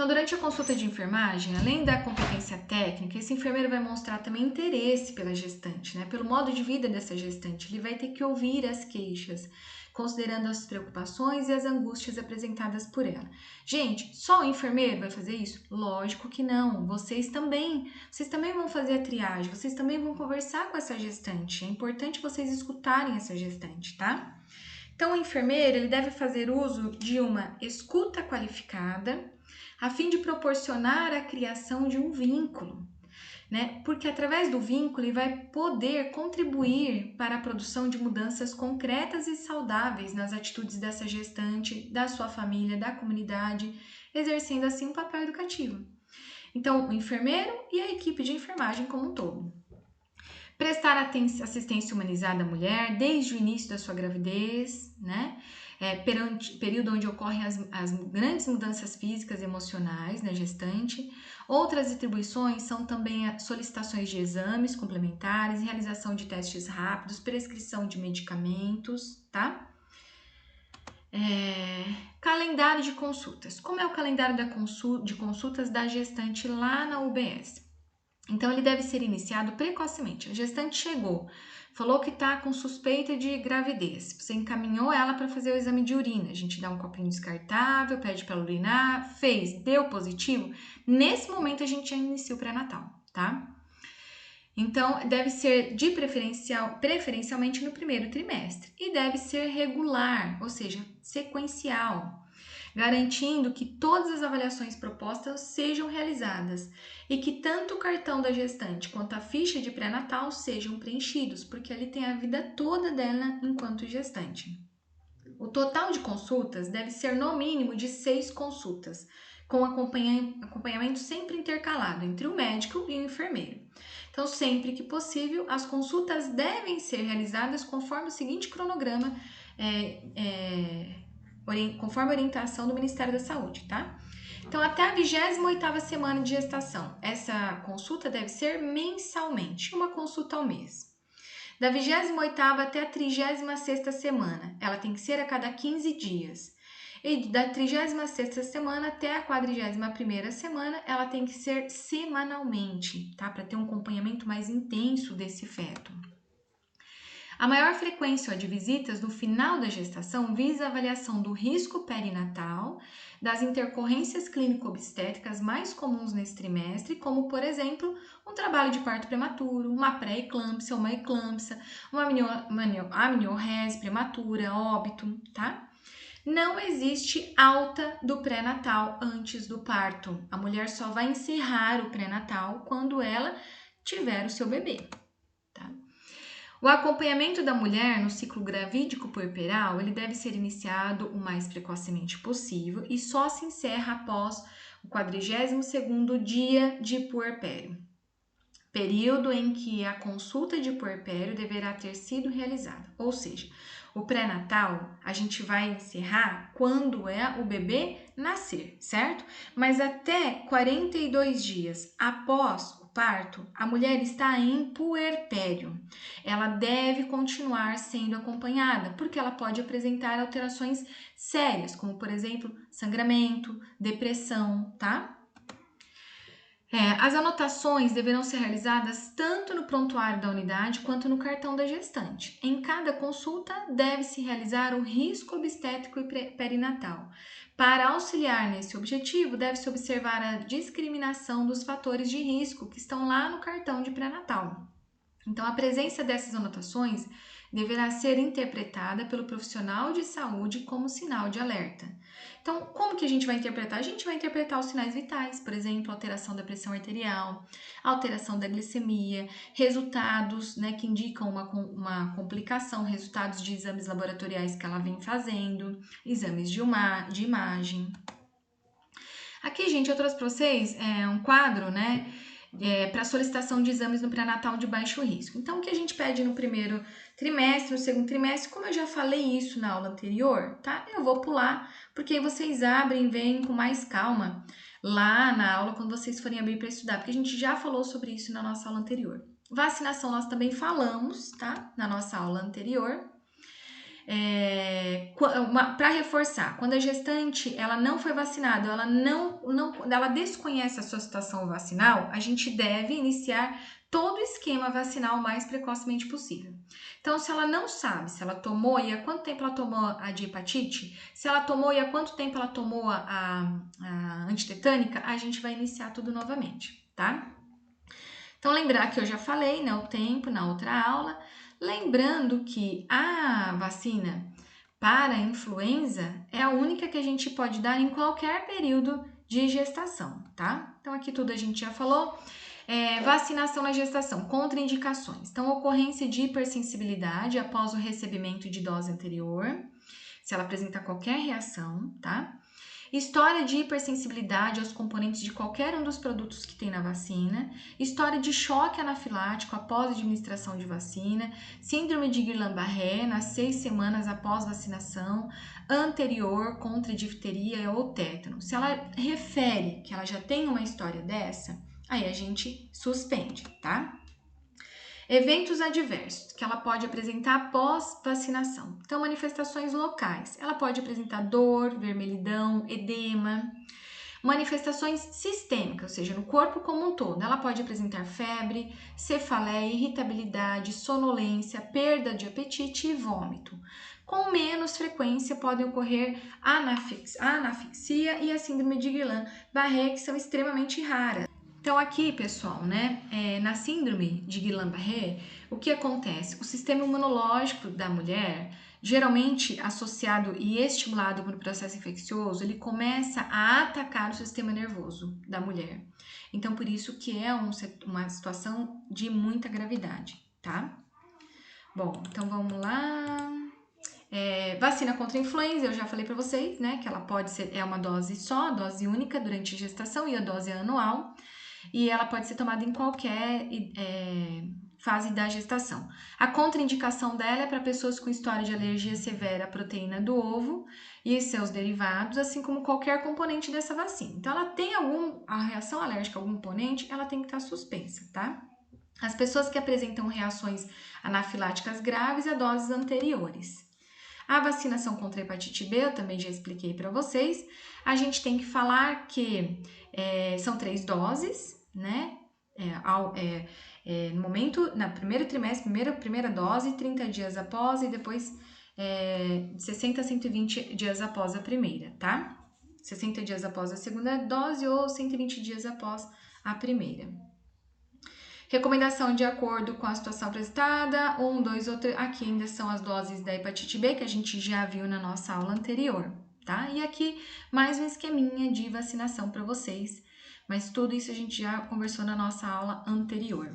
Então, durante a consulta de enfermagem, além da competência técnica, esse enfermeiro vai mostrar também interesse pela gestante, né? Pelo modo de vida dessa gestante. Ele vai ter que ouvir as queixas, considerando as preocupações e as angústias apresentadas por ela. Gente, só o enfermeiro vai fazer isso? Lógico que não. Vocês também vão fazer a triagem, vocês também vão conversar com essa gestante. É importante vocês escutarem essa gestante, tá? Então, o enfermeiro ele deve fazer uso de uma escuta qualificada, a fim de proporcionar a criação de um vínculo, né? Porque através do vínculo ele vai poder contribuir para a produção de mudanças concretas e saudáveis nas atitudes dessa gestante, da sua família, da comunidade, exercendo assim um papel educativo. Então, o enfermeiro e a equipe de enfermagem como um todo. Prestar assistência humanizada à mulher desde o início da sua gravidez, né? Período onde ocorrem as grandes mudanças físicas e emocionais na gestante. Outras atribuições são também as solicitações de exames complementares, realização de testes rápidos, prescrição de medicamentos, tá? Calendário de consultas. Como é o calendário de consultas da gestante lá na UBS? Então, ele deve ser iniciado precocemente. A gestante chegou, falou que está com suspeita de gravidez. Você encaminhou ela para fazer o exame de urina. A gente dá um copinho descartável, pede para ela urinar, fez, deu positivo. Nesse momento, a gente já inicia o pré-natal, tá? Então, deve ser preferencialmente no primeiro trimestre. E deve ser regular, ou seja, sequencial, garantindo que todas as avaliações propostas sejam realizadas e que tanto o cartão da gestante quanto a ficha de pré-natal sejam preenchidos, porque ali tem a vida toda dela enquanto gestante. O total de consultas deve ser no mínimo de 6 consultas, com acompanhamento sempre intercalado entre o médico e o enfermeiro. Então, sempre que possível, as consultas devem ser realizadas conforme o seguinte cronograma, conforme a orientação do Ministério da Saúde, tá? Então, até a 28ª semana de gestação, essa consulta deve ser mensalmente, uma consulta ao mês. Da 28ª até a 36ª semana, ela tem que ser a cada 15 dias. E da 36ª semana até a 41ª semana, ela tem que ser semanalmente, tá? Para ter um acompanhamento mais intenso desse feto. A maior frequência de visitas no final da gestação visa a avaliação do risco perinatal, das intercorrências clínico-obstétricas mais comuns nesse trimestre, como, por exemplo, um trabalho de parto prematuro, uma pré-eclâmpsia, uma eclâmpsia, uma amniorrese prematura, óbito, tá? Não existe alta do pré-natal antes do parto. A mulher só vai encerrar o pré-natal quando ela tiver o seu bebê. O acompanhamento da mulher no ciclo gravídico puerperal, ele deve ser iniciado o mais precocemente possível e só se encerra após o 42º dia de puerpério, período em que a consulta de puerpério deverá ter sido realizada. Ou seja, o pré-natal a gente vai encerrar quando o bebê nascer, certo? Mas até 42 dias após o parto, a mulher está em puerpério. Ela deve continuar sendo acompanhada, porque ela pode apresentar alterações sérias, como por exemplo, sangramento, depressão, tá? As anotações deverão ser realizadas tanto no prontuário da unidade quanto no cartão da gestante. Em cada consulta, deve-se realizar o risco obstétrico e perinatal. Para auxiliar nesse objetivo, deve-se observar a discriminação dos fatores de risco que estão lá no cartão de pré-natal. Então, a presença dessas anotações deverá ser interpretada pelo profissional de saúde como sinal de alerta. Então, como que a gente vai interpretar? A gente vai interpretar os sinais vitais, por exemplo, alteração da pressão arterial, alteração da glicemia, resultados, né, que indicam uma complicação, resultados de exames laboratoriais que ela vem fazendo, exames de imagem. Aqui, gente, eu trouxe para vocês um quadro, né, para solicitação de exames no pré-natal de baixo risco. Então, o que a gente pede no primeiro trimestre, no segundo trimestre, como eu já falei isso na aula anterior, tá? Eu vou pular, porque aí vocês abrem e veem com mais calma lá na aula, quando vocês forem abrir para estudar, porque a gente já falou sobre isso na nossa aula anterior. Vacinação nós também falamos, tá? Na nossa aula anterior. para reforçar, quando a gestante ela não foi vacinada, ela desconhece a sua situação vacinal, a gente deve iniciar todo o esquema vacinal o mais precocemente possível. Então, se ela não sabe se ela tomou e há quanto tempo ela tomou a de hepatite, se ela tomou e há quanto tempo ela tomou a antitetânica, a gente vai iniciar tudo novamente, tá? Então, lembrar que eu já falei, né, o tempo na outra aula, lembrando que a vacina para a influenza é a única que a gente pode dar em qualquer período de gestação, tá? Então, aqui tudo a gente já falou. Vacinação na gestação, contraindicações. Então, ocorrência de hipersensibilidade após o recebimento de dose anterior, se ela apresenta qualquer reação, tá? História de hipersensibilidade aos componentes de qualquer um dos produtos que tem na vacina, história de choque anafilático após administração de vacina, síndrome de Guillain-Barré nas 6 semanas após vacinação, anterior contra difteria ou tétano. Se ela refere que ela já tem uma história dessa, aí a gente suspende, tá? Eventos adversos que ela pode apresentar após vacinação. Então, manifestações locais. Ela pode apresentar dor, vermelhidão, edema. Manifestações sistêmicas, ou seja, no corpo como um todo. Ela pode apresentar febre, cefaleia, irritabilidade, sonolência, perda de apetite e vômito. Com menos frequência podem ocorrer a anafixia e a síndrome de Guillain-Barré, que são extremamente raras. Então aqui, pessoal, né, na síndrome de Guillain-Barré, o que acontece? O sistema imunológico da mulher, geralmente associado e estimulado por um processo infeccioso, ele começa a atacar o sistema nervoso da mulher. Então, por isso que é uma situação de muita gravidade, tá? Bom, então vamos lá. Vacina contra a influenza, eu já falei para vocês, né, que ela pode ser, uma dose só, dose única durante a gestação e a dose anual. E ela pode ser tomada em qualquer fase da gestação. A contraindicação dela é para pessoas com história de alergia severa à proteína do ovo e seus derivados, assim como qualquer componente dessa vacina. Então, ela tem a reação alérgica a algum componente, ela tem que estar suspensa, tá? As pessoas que apresentam reações anafiláticas graves a doses anteriores. A vacinação contra a hepatite B, eu também já expliquei para vocês. A gente tem que falar que são 3 doses, né? No momento, no primeiro trimestre, primeira dose, 30 dias após e depois 60 a 120 dias após a primeira, tá? 60 dias após a segunda dose ou 120 dias após a primeira. Recomendação de acordo com a situação apresentada, 1, 2 ou 3, aqui ainda são as doses da hepatite B, que a gente já viu na nossa aula anterior, tá? E aqui mais um esqueminha de vacinação para vocês, mas tudo isso a gente já conversou na nossa aula anterior.